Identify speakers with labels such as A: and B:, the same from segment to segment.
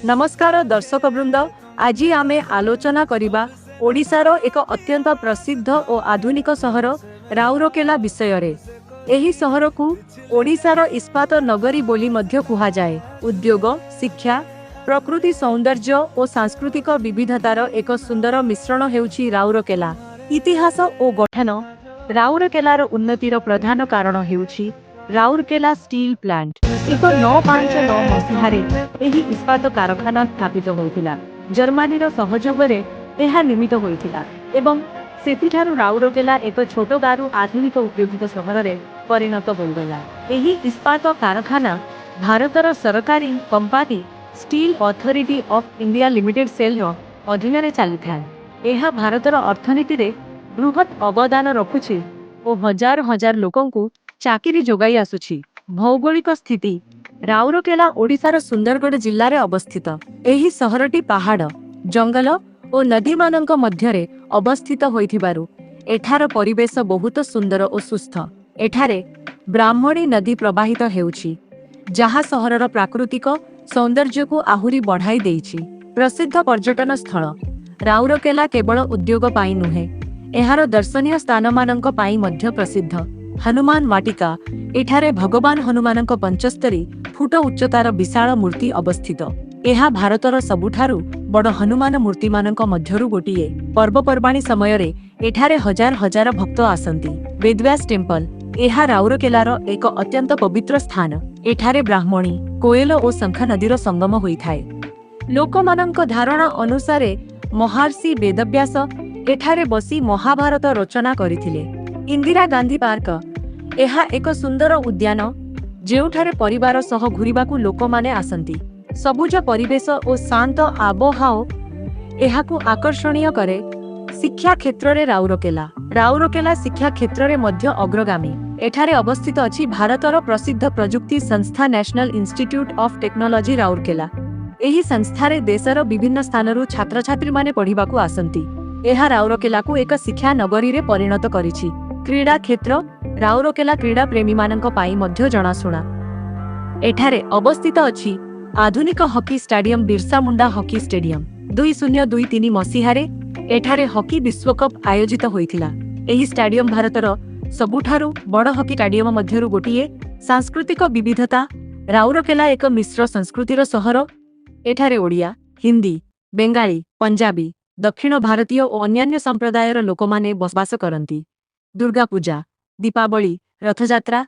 A: नमस्कार दर्शक वृंद, आज आमे आलोचना करिबा ओडिशार एक अत्यंत प्रसिद्ध और आधुनिक सहर राउरकेला विषय रे। एही सहर को ओडिशार इस्पात नगरी बोली मध्य कुहा जाए। उद्योग, शिक्षा, प्रकृति सौंदर्य और सांस्कृतिक विविधतार एक सुंदर मिश्रण हेउछि राउरकेला। इतिहास और गठन राउरकेलार उन्नतिर प्रधान कारण हेउछि राउरकेला स्टील प्लांट। 1959 मसीहारे एही इस्पात कारखाना स्थापित होइथिला। जर्मनीर सहयोगरे एहा निर्मित होइथिला एवं सेतिठारु राउरकेला एक छोट गारु आधुनिक उपयोगित सहर परिणत होइगला। एही इस्पात कारखाना भारतर सरकारी company steel authority of India limited SAIL अधीन रे चलिथा। एहा भारतर अर्थनीति रे बृहत अवदान रखुछि और हजार हजार लोकंकु चाकिरी जोगाई आसुछि। भौगोलिक स्थिति राउरकेला ओडिशार सुंदरगढ़ जिल्ला रे अवस्थित। एही सहरटी पहाड़, जंगल और नदी मानक मध्यरे अवस्थित होइथिबारु एठार परिवेश बहुत सुंदर और सुस्थ। एठारे ब्राह्मणी नदी प्रवाहित हेउछि, जहा सहरर प्राकृतिक सौंदर्य को आहुरी बढ़ाई देइछि। प्रसिद्ध पर्यटन स्थल राउरकेला केवल उद्योग पाई नुहे, एहार दर्शनीय स्थान मानक पाई मध्य प्रसिद्ध। हनुमान वाटिका एठारे भगवान हनुमानक 75 फुट उच्चतार विशाल मूर्ति अवस्थित। एहा भारतर सबुठारु बड़ हनुमान मूर्ति मानक मध्यरु गोटिए। पर्वपर्वाणी समय रे एठारे हजार हजार भक्त आसंती। वेदव्यास टेम्पल एहा राउरकेलार एक अत्यंत पवित्र स्थान। एठारे ब्राह्मणी, कोयल और शंख नदीर संगम होइथाय। लोकमानक धारणा अनुसारे महर्षि वेदव्यास एठारे बसी महाभारत रचना करिथिले। इंदिरा गांधी पार्क एहा एक सुंदर उद्यान जेउठारे परिवार सह घुरिबाकू लोकमाने आसंती। सबुज परिवेश और शांत आबहावा एहाकू आकर्षणीय करे। शिक्षा क्षेत्र रे राउरकेला शिक्षा क्षेत्र रे मध्य अग्रगामी। एठारे अवस्थित अछि भारतर प्रसिद्ध प्रजुक्ति संस्था national institute of technology Rourkela. एही संस्था रे देशर विभिन्न स्थानरु छात्र छात्री माने पढ़िबाकू आसंती। एहा राउरकेला को एक शिक्षा नगरी रे परिणत करिछि। क्रीडा क्षेत्र राउरकेला क्रीडा प्रेमी मानक पाई मध्य जनाशुना। एठारे अवस्थित अछि आधुनिक hockey stadium Birsa Munda hockey stadium. 2023 मसीहारे एठारे हॉकी विश्वकप आयोजित होइथिला। एही स्टेडियम भारतर सबुठारु बड़ हॉकी स्टेडियम मध्यरु गोटिए। सांस्कृतिक विविधता राउरकेला एक मिश्र संस्कृतिर सहर। एठारे ओडिया, हिंदी, बेंगाली, पंजाबी, दक्षिण भारतीय और अन्यान्य संप्रदायर लोकमाने बसवास करती। दुर्गा पूजा, दीपावली, रथयात्रा,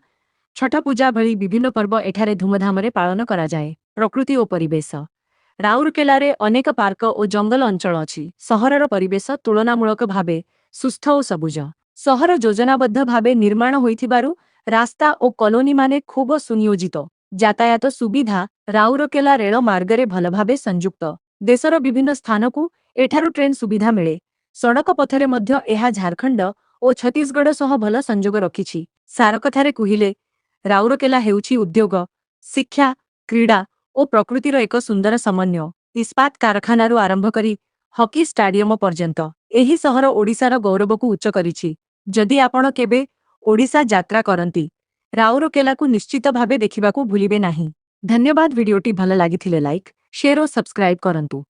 A: छठ पूजा भली विभिन्न पर्व एठारे धूमधाम रे पालन करा जाए। प्रकृति और परिवेश राउरकेला रे अनेक पार्क और जंगल अंचल अछि। सहरर परिवेश तुलनामूलक भावे सुस्थ और सबुज। सहर योजनाबद्ध भावे निर्माण होइथिबारु रास्ता और कॉलोनी माने खूब सुनियोजित। यातायात सुविधा राउरकेला रेल मार्ग रे भल भावे संयुक्त। देशर विभिन्न स्थान को एठारु ट्रेन सुविधा मिले। सड़क पथरे मध्य एहा झारखंड और छत्तीसगढ़ सह भल संजोग रखिछि। सार कथारे कहिले राउरकेला हेउछि उद्योग, शिक्षा, क्रीडा और प्रकृतिर एक सुंदर समन्वय। इस्पात कारखानारू आरंभ करी हॉकी स्टेडियम पर्यंत एही सहर ओडिशार गौरव को उच्च करिछि। जदि आपण केबे ओडिशा यात्रा करंती राउरकेला को निश्चित भावे देखिबाकू भूलिबे नाही। धन्यवाद। वीडियोटी भल लागिथिले लाइक, शेयर और सब्सक्राइब करंतु।